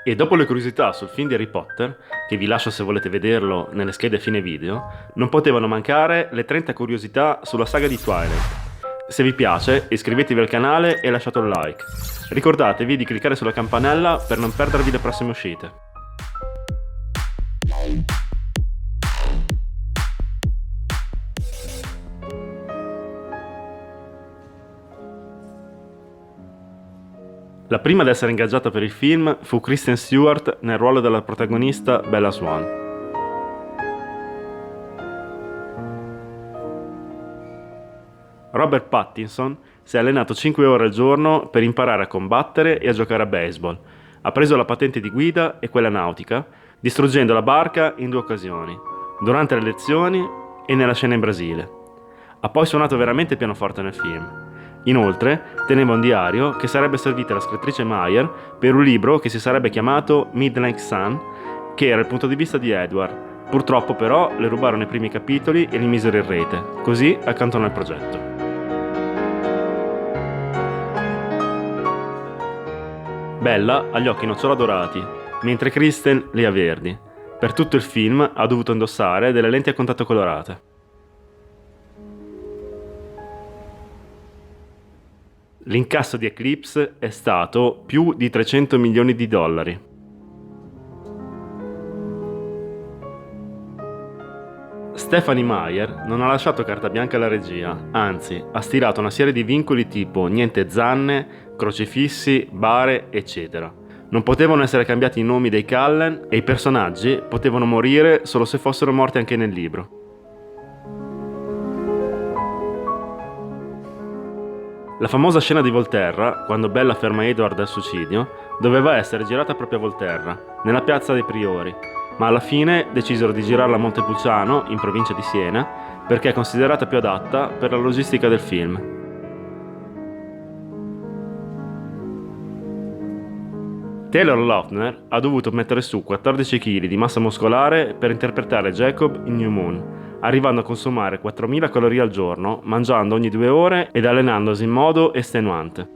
E dopo le curiosità sul film di Harry Potter, che vi lascio se volete vederlo nelle schede a fine video, non potevano mancare le 30 curiosità sulla saga di Twilight. Se vi piace, iscrivetevi al canale e lasciate un like. Ricordatevi di cliccare sulla campanella per non perdervi le prossime uscite. La prima ad essere ingaggiata per il film fu Kristen Stewart nel ruolo della protagonista Bella Swan. Robert Pattinson si è allenato 5 ore al giorno per imparare a combattere e a giocare a baseball. Ha preso la patente di guida e quella nautica, distruggendo la barca in 2 occasioni, durante le lezioni e nella scena in Brasile. Ha poi suonato veramente pianoforte nel film. Inoltre, teneva un diario che sarebbe servito alla scrittrice Meyer per un libro che si sarebbe chiamato Midnight Sun, che era il punto di vista di Edward. Purtroppo però le rubarono i primi capitoli e li misero in rete, così accantonò il progetto. Bella ha gli occhi nocciolo dorati, mentre Kristen li ha verdi. Per tutto il film ha dovuto indossare delle lenti a contatto colorate. L'incasso di Eclipse è stato più di 300 milioni di dollari. Stephenie Meyer non ha lasciato carta bianca alla regia, anzi ha stilato una serie di vincoli tipo niente zanne, crocifissi, bare, eccetera. Non potevano essere cambiati i nomi dei Cullen e i personaggi potevano morire solo se fossero morti anche nel libro. La famosa scena di Volterra, quando Bella ferma Edward al suicidio, doveva essere girata proprio a Volterra, nella piazza dei Priori, ma alla fine decisero di girarla a Montepulciano, in provincia di Siena, perché è considerata più adatta per la logistica del film. Taylor Lautner ha dovuto mettere su 14 kg di massa muscolare per interpretare Jacob in New Moon, arrivando a consumare 4.000 calorie al giorno, mangiando ogni 2 ore ed allenandosi in modo estenuante.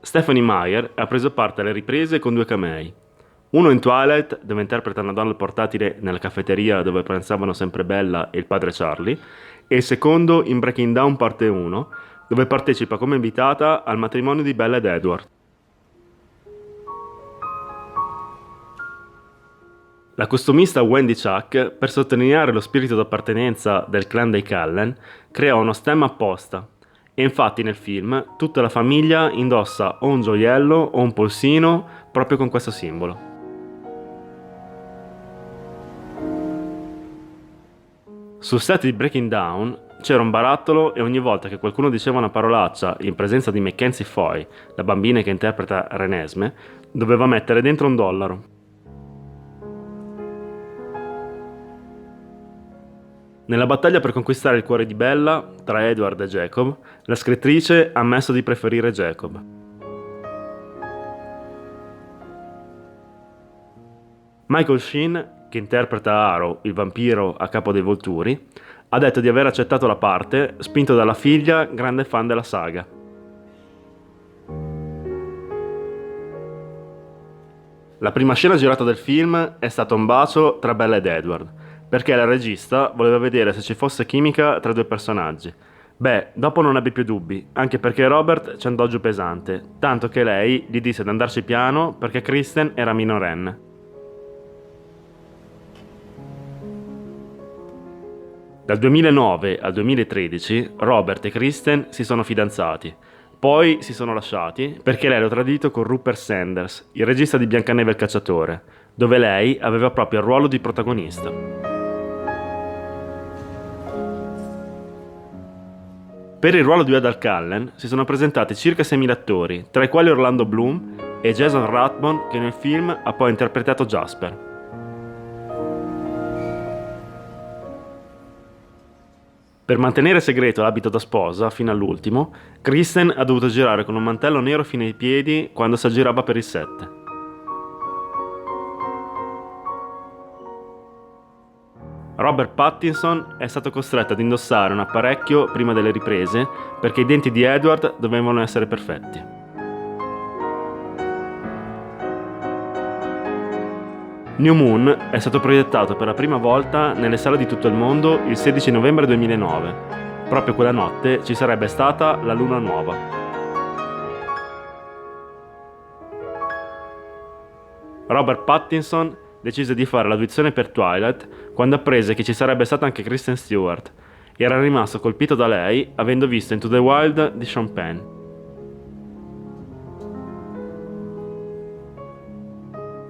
Stephenie Meyer ha preso parte alle riprese con 2 camei. Uno in Twilight, dove interpreta una donna portatile nella caffetteria dove pranzavano sempre Bella e il padre Charlie, e il secondo in Breaking Down parte 1, dove partecipa come invitata al matrimonio di Bella ed Edward. La costumista Wendy Chuck, per sottolineare lo spirito d'appartenenza del clan dei Cullen, creò uno stemma apposta, e infatti nel film tutta la famiglia indossa o un gioiello o un polsino proprio con questo simbolo. Sul set di Breaking Down c'era un barattolo e ogni volta che qualcuno diceva una parolaccia in presenza di Mackenzie Foy, la bambina che interpreta Renesmee, doveva mettere dentro $1. Nella battaglia per conquistare il cuore di Bella, tra Edward e Jacob, la scrittrice ha ammesso di preferire Jacob. Michael Sheen, che interpreta Aro, il vampiro a capo dei Volturi, ha detto di aver accettato la parte, spinto dalla figlia, grande fan della saga. La prima scena girata del film è stata un bacio tra Bella ed Edward, perché la regista voleva vedere se ci fosse chimica tra i 2 personaggi. Beh, dopo non ebbe più dubbi, anche perché Robert ci andò giù pesante, tanto che lei gli disse di andarci piano perché Kristen era minorenne. Dal 2009 al 2013 Robert e Kristen si sono fidanzati, poi si sono lasciati perché lei lo ha tradito con Rupert Sanders, il regista di Biancaneve il cacciatore, dove lei aveva proprio il ruolo di protagonista. Per il ruolo di Edward Cullen si sono presentati circa 6.000 attori, tra i quali Orlando Bloom e Jason Rathbone, che nel film ha poi interpretato Jasper. Per mantenere segreto l'abito da sposa fino all'ultimo, Kristen ha dovuto girare con un mantello nero fino ai piedi quando si aggirava per il set. Robert Pattinson è stato costretto ad indossare un apparecchio prima delle riprese perché i denti di Edward dovevano essere perfetti. New Moon è stato proiettato per la prima volta nelle sale di tutto il mondo il 16 novembre 2009. Proprio quella notte ci sarebbe stata la luna nuova. Robert Pattinson decise di fare l'audizione per Twilight quando apprese che ci sarebbe stata anche Kristen Stewart e era rimasto colpito da lei avendo visto Into the Wild di Sean Penn.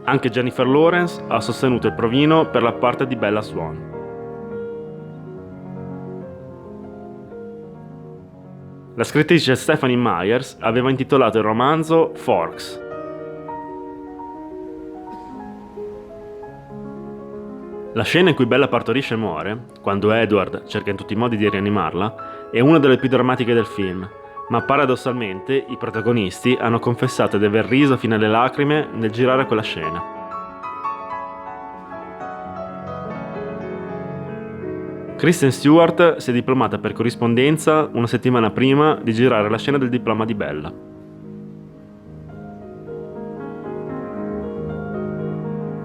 Anche Jennifer Lawrence ha sostenuto il provino per la parte di Bella Swan. La scrittrice Stephanie Myers aveva intitolato il romanzo Forks. La scena in cui Bella partorisce e muore, quando Edward cerca in tutti i modi di rianimarla, è una delle più drammatiche del film, ma paradossalmente i protagonisti hanno confessato di aver riso fino alle lacrime nel girare quella scena. Kristen Stewart si è diplomata per corrispondenza una settimana prima di girare la scena del diploma di Bella.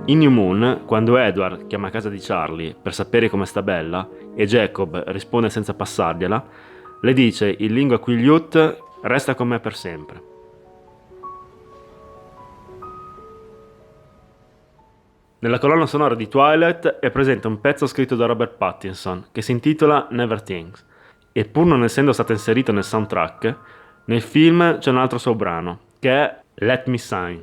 In New Moon, quando Edward chiama a casa di Charlie per sapere come sta Bella e Jacob risponde senza passargliela, le dice in lingua Quileute: "Resta con me per sempre". Nella colonna sonora di Twilight è presente un pezzo scritto da Robert Pattinson che si intitola Never Things e pur non essendo stato inserito nel soundtrack, nel film c'è un altro suo brano che è Let Me Sign.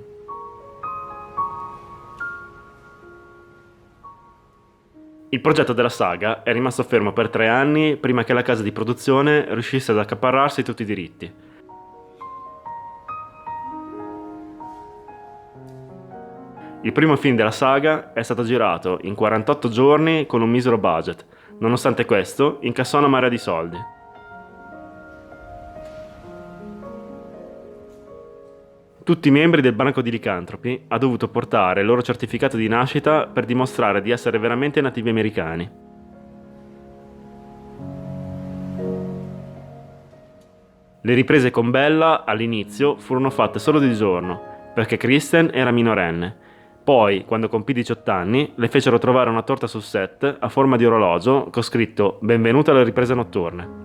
Il progetto della saga è rimasto fermo per 3 anni prima che la casa di produzione riuscisse ad accaparrarsi tutti i diritti. Il primo film della saga è stato girato in 48 giorni con un misero budget, nonostante questo incassò una marea di soldi. Tutti i membri del banco di licantropi hanno dovuto portare il loro certificato di nascita per dimostrare di essere veramente nativi americani. Le riprese con Bella all'inizio furono fatte solo di giorno, perché Kristen era minorenne. Poi, quando compì 18 anni, le fecero trovare una torta sul set a forma di orologio con scritto "Benvenuta alle riprese notturne".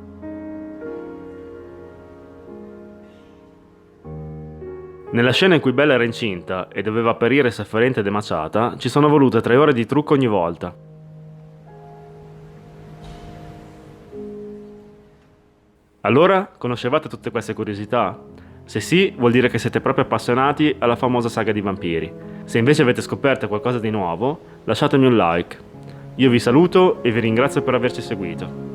Nella scena in cui Bella era incinta e doveva apparire sofferente ed emaciata, ci sono volute 3 ore di trucco ogni volta. Allora, conoscevate tutte queste curiosità? Se sì, vuol dire che siete proprio appassionati alla famosa saga di vampiri. Se invece avete scoperto qualcosa di nuovo, lasciatemi un like. Io vi saluto e vi ringrazio per averci seguito.